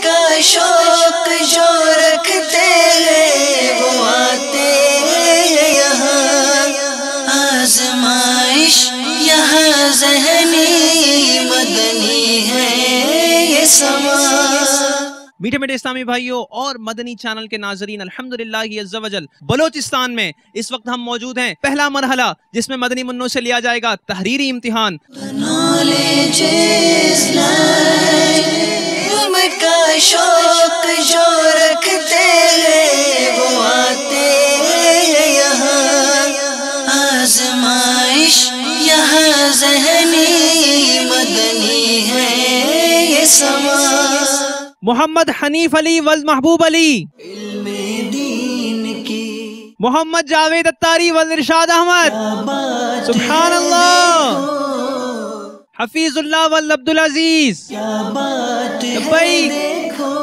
کا شوق جو رکھتے ہیں وہ آتے ہیں یہاں، آزمائش یہاں ذہنی مدنی ہے یہ سما۔ میٹھے میٹھے اسلامی بھائیوں اور مدنی چینل کے ناظرین، الحمدللہ عز وجل بلوچستان میں اس وقت ہم موجود ہیں۔ پہلا مرحلہ جس میں مدنی منوں سے لیا جائے گا تحریری امتحان۔ علم کا شوق جو رکھتے ہیں وہ آتے ہیں یہاں، آزمائش یہاں ذہنی مدنی ہے یہ سما۔ محمد حنیف علی والمحبوب علی، علم دین کی محمد جاوید اتاری والارشاد احمد، سبحان اللہ، حفیظ اللہ والعبد العزیز۔ کیا بات بھائی دیکھو،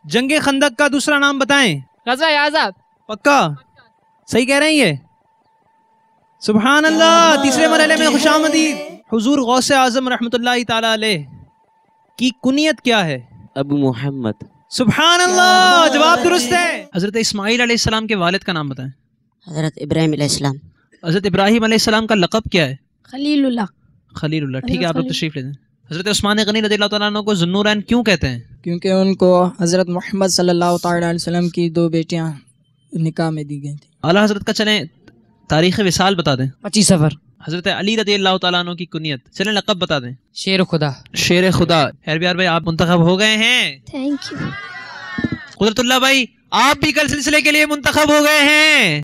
جنگ خندق کا دوسرا نام بتائیں۔ غزوہ احزاب۔ پکا صحیح کہہ رہے ہیں یہ؟ سبحان اللہ۔ تیسرے مرحلے میں خوش آمدید حضور غوث اعظم رحمۃ اللہ تعالی علیہ کی کنیت کیا ہے؟ ابو محمد۔ سبحان اللہ، جواب درست ہے۔ حضرت اسماعیل علیہ السلام کے والد کا نام بتائیں۔ حضرت ابراہیم علیہ السلام۔ حضرت ابراہیم علیہ السلام کا لقب کیا ہے؟ خلیل اللہ۔ خلیل اللہ، ٹھیک ہے، آپ لوگ تشریف لے دیں۔ حضرت عثمان غنی رضی اللہ تعالیٰ عنہ کو ذو النورین کیوں کہتے ہیں؟ کیونکہ ان کو حضرت محمد صلی اللہ تعالی علیہ وسلم کی 2 بیٹیاں نکاح میں دی گئی تھیں۔ اعلیٰ حضرت کا چلیں تاریخ وصال بتا دیں۔ 25 صفر۔ حضرت علی رضی اللہ تعالیٰ عنہ کی کنیت، چلیں لقب بتا دیں۔ شیر خدا۔ شیر خدا۔ خیر بیار بھائی آپ منتخب ہو گئے ہیں۔ Thank you. قدرت اللہ بھائی آپ بھی کل سلسلے کے لیے منتخب ہو گئے ہیں۔